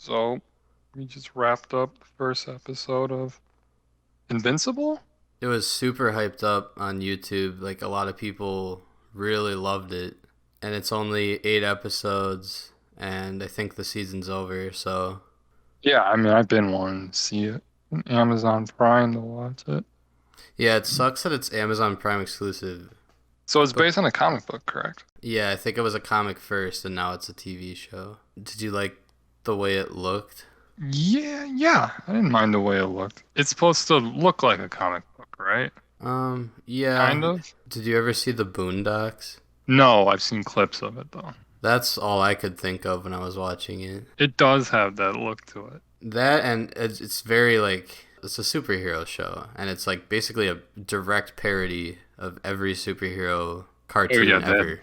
So, we just wrapped up the first episode of Invincible? It was super hyped up on YouTube. Like a lot of people really loved it. And it's only 8 episodes and I think the season's over, so Yeah, I mean, I've been wanting to see it on Amazon Prime to watch it. yeah, it sucks that it's Amazon Prime exclusive. So, it's But based on a comic book, correct? yeah, I think it was a comic first and now it's a TV show. Did you like the way it looked? Yeah, I didn't mind the way it looked. It's supposed to look like a comic book, right? Yeah. Kind of. Did you ever see the Boondocks? No, I've seen clips of it though. That's all I could think of when I was watching it. It does have that look to it. That and it's very like it's a superhero show and it's like basically a direct parody of every superhero Oh yeah, cartoon ever.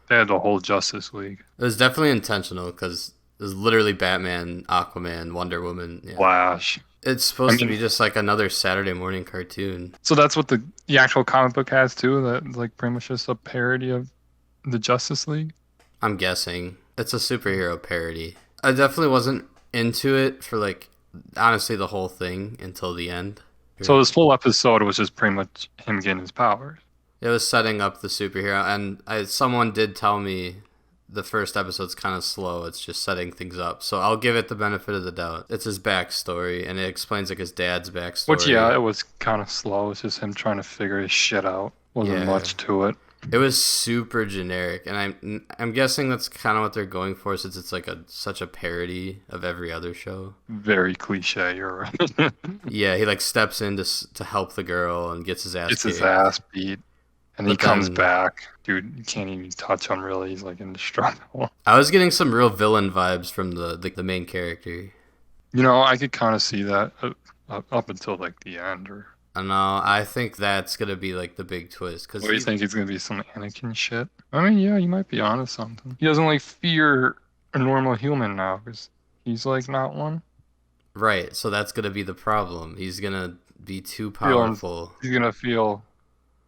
they had the whole Justice League. It was definitely intentional because it was literally Batman, Aquaman, Wonder Woman. Yeah, Flash. it's I supposed to mean, be just like another Saturday morning cartoon. so that's what the actual comic book has too. That like pretty much just a parody of the Justice League. I'm guessing it's a superhero parody. I definitely wasn't into it for like honestly the whole thing until the end. So this full episode was just pretty much him getting his powers. It was setting up the superhero, and someone did tell me the first episode's kind of slow. It's just setting things up, so I'll give it the benefit of the doubt. It's his backstory, and it explains like his dad's Which yeah, backstory. it was kind of slow. It's just him trying to figure his shit out. Wasn't Yeah, much to it. it was super generic, and I'm guessing that's kind of what they're going for, since it's like a such a parody of every other show. Very cliche. You're right. Yeah, he like steps in to help the girl and gets his ass Gets his kicked, ass beat, and he but comes then back. Dude, you can't even touch him really. He's like indestructible. I was getting some real villain vibes from the main character. You know, I could kind of see that up until like the end. Or I don't know. I think that's gonna be like the big twist because what do you he, think? He's gonna be some Anakin shit? I mean, yeah, you might be onto something. He doesn't like fear a normal human now because he's like not one. right? So that's gonna be the problem. He's gonna be too Feeling, powerful. he's gonna feel,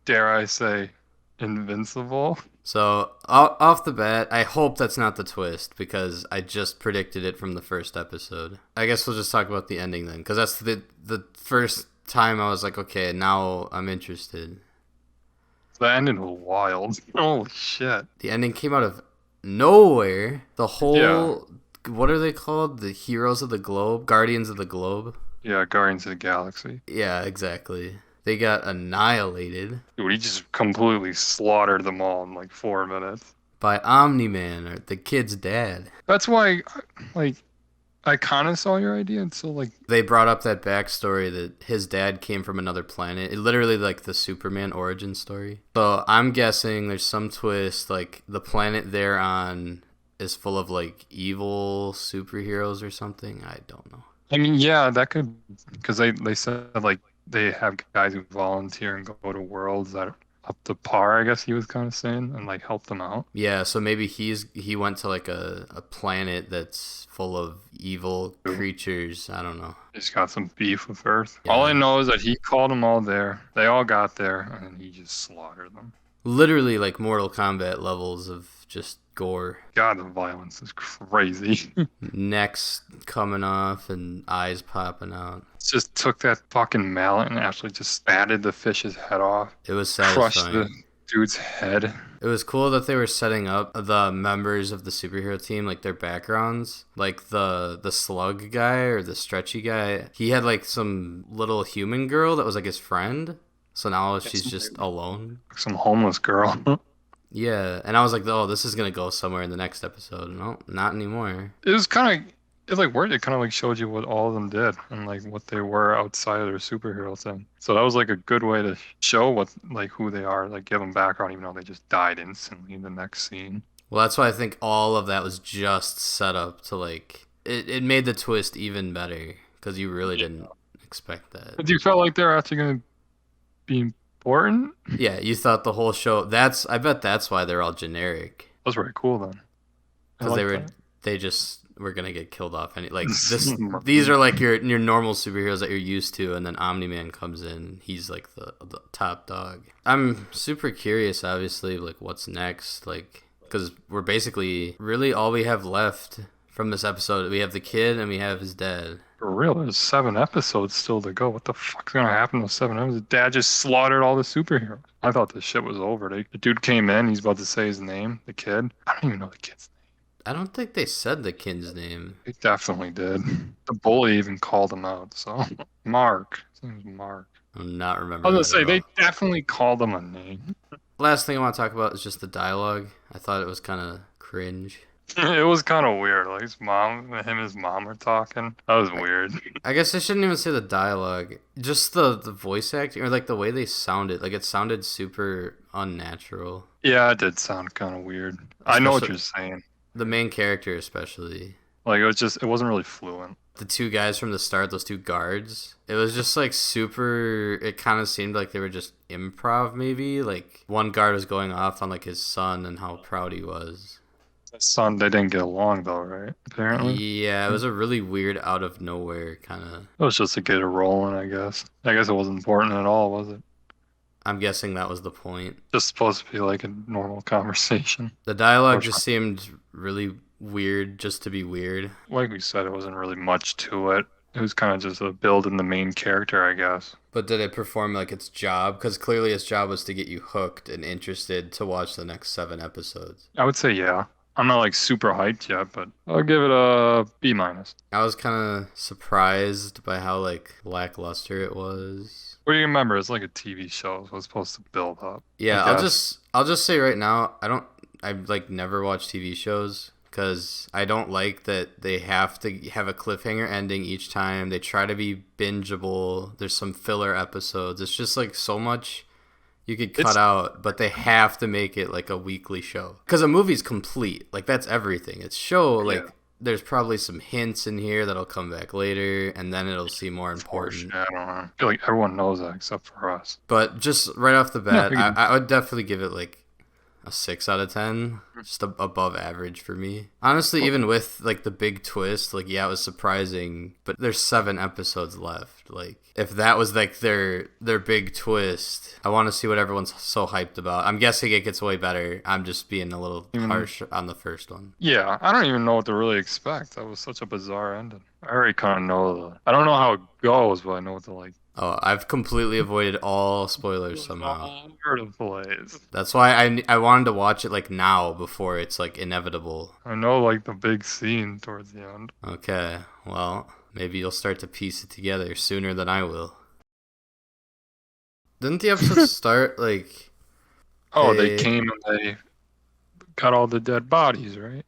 dare I say, invincible. So off the bat, I hope that's not the twist because I just predicted it from the first episode. I guess we'll just talk about the ending then, because that's the first time I was like, okay, now I'm interested. The ending was wild. Oh shit. The ending came out of nowhere. The Yeah, whole what are they called? The Heroes of the Globe, Guardians of the Globe. yeah, Guardians of the Galaxy. Yeah, exactly. They got annihilated Dude, he just completely slaughtered them all in like 4 minutes. by Omni Man, or the kid's dad. That's why, like, I kind of saw your idea, and so like, They brought up that backstory that his dad came from another planet. It literally like the Superman origin story. So I'm guessing there's some twist, like the planet they're on is full of like evil superheroes or something. I don't know. I mean, yeah, that could, because they said like they have guys who volunteer and go to worlds that are up to par, I guess he was kind of saying, and like help them out. Yeah, so maybe he went to like a planet that's full of evil creatures. I don't know. He's got some beef with Earth. All I Yeah. know is that he called them all there. They all got there, and he just slaughtered them. Literally like Mortal Kombat levels of just gore. God, the violence is crazy. Necks coming off and eyes popping out. Just took that fucking mallet and actually just batted the fish's head off, It was crushed the satisfying. dude's head. It was cool that they were setting up the members of the superhero team, like their backgrounds. Like the slug guy or the stretchy guy, he had like some little human girl that was like his friend. So now Yeah, she's just alone. some homeless girl. Yeah, and I was like, oh, this is gonna go somewhere in the next episode. No, not anymore. It was kind of, it like worked. It kind of like showed you what all of them did and like what they were outside of their superhero thing. So that was like a good way to show what like who they are, like give them background, even though they just died instantly in the next scene. Well, that's why I think all of that was just set up to like it made the twist even better because you really Yeah. didn't expect that. But do you felt like they're actually going to be important? Yeah, you thought the whole show. That's I bet that's why they're all generic That's very cool then. I because they like were that. they just were gonna get killed off any like this. These are like your normal superheroes that you're used to, and then Omni Man comes in. He's like the top dog. I'm super curious, obviously, like what's next, like because we're basically really all we have left from this episode. We have the kid and we have his dad. For real, there's 7 episodes still to go. What the fuck's gonna happen to 7 episodes? Dad just slaughtered all the superheroes. I thought this shit was over. The dude came in, he's about to say his name, the kid. I don't even know the kid's I don't think they said the kid's name. name. They definitely did. The bully even called him out, so. Mark. His name's Mark. I'm not I remembering was that gonna at say, they all. definitely called him a name. Last thing I want to talk about is just the dialogue. I thought it was kind of cringe. It was kind of weird. Like him and his mom were talking. That was I, weird. I guess I shouldn't even say the dialogue. Just the voice acting or like the way they sounded. Like it sounded super unnatural. Yeah, it did sound kind of weird. I know what Especially you're saying. the main character, especially. Like it wasn't really fluent. The two guys from the start, those two guards, it was just like super. It kind of seemed like they were just improv, maybe. Like one guard was going off on like his son and how proud he was. His son, they didn't get along though, right? Apparently. Yeah, it was a really weird out of nowhere kind of. It was just to get it rolling, I guess. I guess it wasn't important at all, was it? I'm guessing that was the point. Just supposed to be like a normal conversation. The dialogue Or just seemed really weird just to be weird. like we said, it wasn't really much to it. It was kind of just a build in the main character, I guess. But did it perform like its job? Because clearly its job was to get you hooked and interested to watch the next 7 episodes. I would say yeah. I'm not like super hyped yet, but I'll give it a B minus. I was kind of surprised by how like lackluster it was. Well, you remember it's like a TV show, so it's supposed to build up. I Yeah, guess. I'll just say right now, I've like never watched TV shows because I don't like that they have to have a cliffhanger ending each time. They try to be bingeable. There's some filler episodes. It's just like so much you could cut It's out, but they have to make it like a weekly show. Because a movie's complete. Like that's everything. It's show like yeah, there's probably some hints in here that'll come back later and then it'll seem more important. foreshadowing. I feel like everyone knows that except for us. But just right off the Yeah, bat, we can, I would definitely give it like a 6 out of 10, just above average for me. Honestly, even with like the big twist, like yeah, it was surprising, but there's 7 episodes left. Like if that was like their big twist, I want to see what everyone's so hyped about. I'm guessing it gets way better. I'm just being a little even, harsh on the first one. yeah, I don't even know what to really expect. That was such a bizarre ending. I already kind of know I don't know how it goes, but I know what to like. Oh, I've completely avoided all spoilers somehow. All over the place. That's why I wanted to watch it like now before it's like inevitable. I know like the big scene towards the end. Okay, well, maybe you'll start to piece it together sooner than I will. Didn't the episode start like Oh, they they came and they got all the dead bodies, right?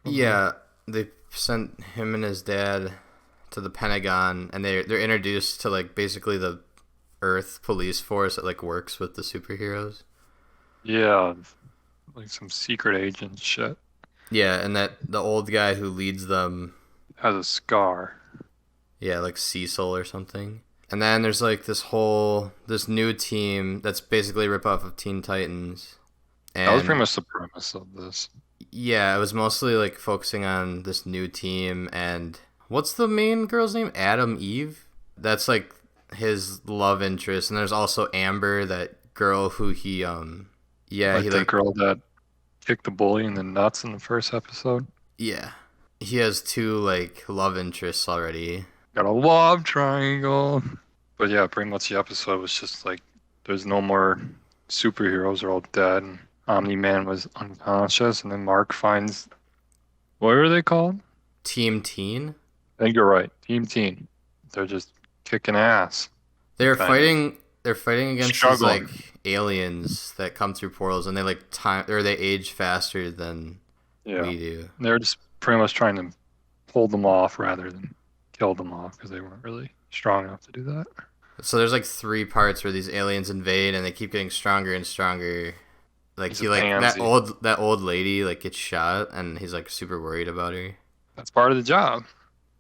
yeah, they sent him and his dad to the Pentagon and they're introduced to like basically the Earth police force that like works with the superheroes. Yeah, like some secret agent shit. Yeah, and that the old guy who leads them, Has a scar. yeah, like Cecil or something. And then there's like this new team that's basically a ripoff of Teen Titans. That was pretty And much the premise of this. yeah, it was mostly like focusing on this new team and what's the main girl's name? Adam Eve? That's like his love interest. And there's also Amber, that girl who yeah, he Like the like girl that kicked the bully in the nuts in the first episode. yeah. He has two like love interests already. Got a love triangle. But yeah, pretty much the episode was just like there's no more superheroes are all dead and Omni-Man was unconscious and then Mark finds what were they called? Team Teen? I think you're right. Team Teen. They're just kicking ass. They're Kind of. fighting against these Struggling. like aliens that come through portals and they like time or they age faster than Yeah. we do. They're just pretty much trying to hold them off rather than kill them off because they weren't really strong enough to do that. So there's like 3 parts where these aliens invade and they keep getting stronger and stronger. Like He's he a like pansy. that old lady like gets shot and he's like super worried about her. That's part of the job.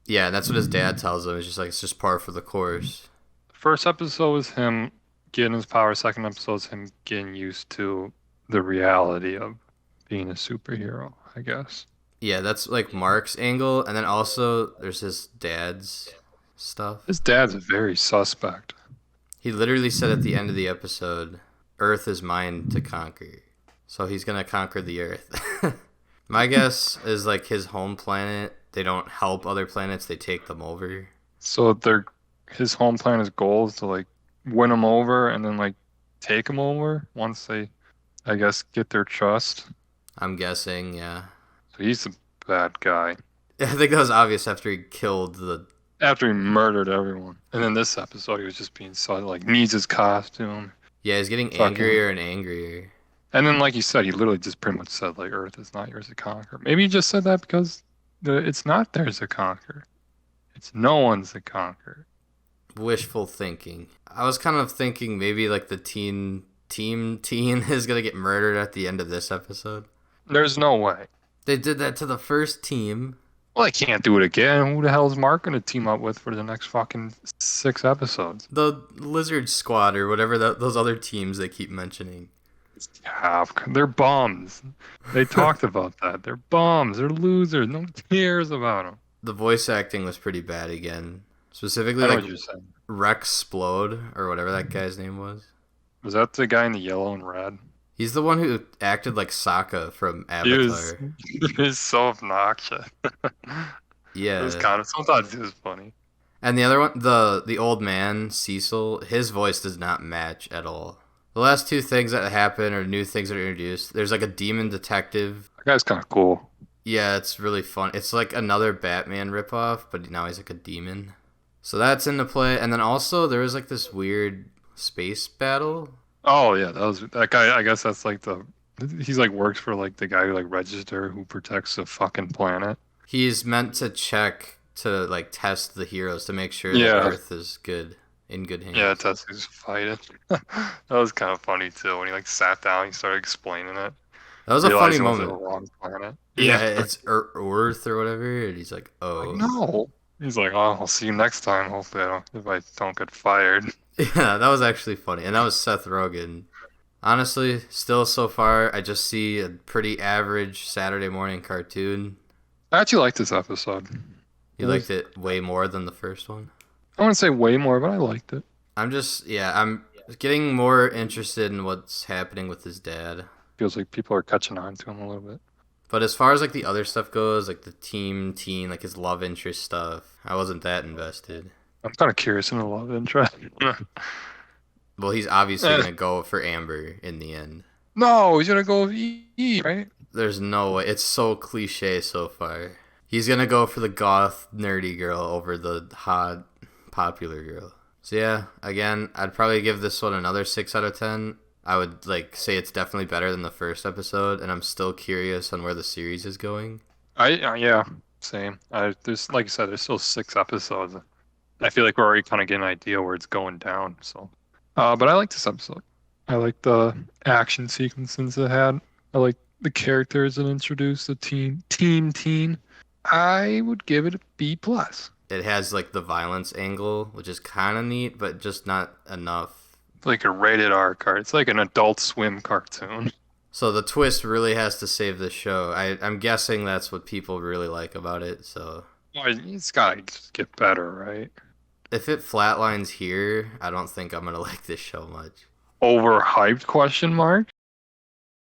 Yeah, and that's what his dad tells him. It's just like it's just par for the course. First episode was him getting his power. Second episode is him getting used to the reality of being a superhero, I guess. Yeah, that's like Mark's angle, and then also there's his dad's stuff. His dad's very suspect. He literally said at the end of the episode, "Earth is mine to conquer." So he's gonna conquer the Earth. My guess is like his home planet they don't help other planets, they take them over. So his home planet's goal is to like win them over and then like take them over once they, I guess, get their trust. I'm guessing, yeah. So he's a bad guy I think that was obvious after he killed the. after he murdered everyone. And in this episode, he was just being so like needs his costume, Yeah, he's getting fucking. angrier and angrier. And then, like you said, he literally just pretty much said like Earth is not yours to conquer. Maybe he just said that because it's not theirs to conquer. It's no one's to conquer. Wishful thinking. I was kind of thinking maybe like the teen is gonna get murdered at the end of this episode. There's no way. They did that to the first team. Well, I can't do it again. Who the hell is Mark going to team up with for the next fucking 6 episodes? The Lizard Squad or whatever those other teams they keep mentioning. Yeah, they're bums. They talked about that. They're bums. They're losers. No one cares about them. The voice acting was pretty bad again. Specifically I know like what you're saying. Rex Splode or whatever that guy's name was. Was that the guy in the yellow and red? He's the one who acted like Sokka from He was, Avatar. he was so obnoxious. It was Yeah. kind of, sometimes it was funny. And the other one, the old man, Cecil, his voice does not match at all. The last two things that happen or new things that are introduced, there's like a demon detective. That guy's kind of cool. Yeah, it's really fun. It's like another Batman ripoff, but now he's like a demon. So that's into play. And then also there was like this weird space battle. Oh yeah, that guy. I guess that's like he's like works for like the guy who like register who protects the fucking planet. He's meant to check to like test the heroes to make sure that Yeah, Earth is good in good yeah, hands. Tetsu's fighting. That was kind of funny too when he like sat down, he started explaining it, That was a funny realized he was on the moment. wrong planet. Yeah, Yeah, it's Earth or whatever, and he's like, like "Oh." no. He's like, oh, I'll see you next time. Hopefully, if I don't get fired. Yeah, that was actually funny, and that was Seth Rogen. Honestly, still so far, I just see a pretty average Saturday morning cartoon. I actually like this episode. You liked it way more than the first one. I wouldn't say way more, but I liked it. I'm getting more interested in what's happening with his dad. Feels like people are catching on to him a little bit. But as far as like the other stuff goes, like the teen, like his love interest stuff, I wasn't that invested. I'm kind of curious in the love interest. Well, he's obviously Eh, gonna go for Amber in the end. no, he's gonna go with E, right? There's no way. It's so cliche so far. He's gonna go for the goth, nerdy girl over the hot, popular girl. So yeah, again, I'd probably give this one another 6 out of 10. I would like say it's definitely better than the first episode, and I'm still curious on where the series is going. Yeah, same. There's like you said, there's still 6 episodes. I feel like we're already kind of getting an idea where it's going down. So, but I like this episode. I like the action sequences it had. I like the characters that introduced the teen. I would give it a B plus. It has like the violence angle, which is kind of neat, but just not enough. It's like a rated R card. It's like an Adult Swim cartoon. So the twist really has to save the show. I'm guessing that's what people really like about it. So Well, it's gotta just get better, right? if it flatlines here, I don't think I'm gonna like this show much. Overhyped question mark?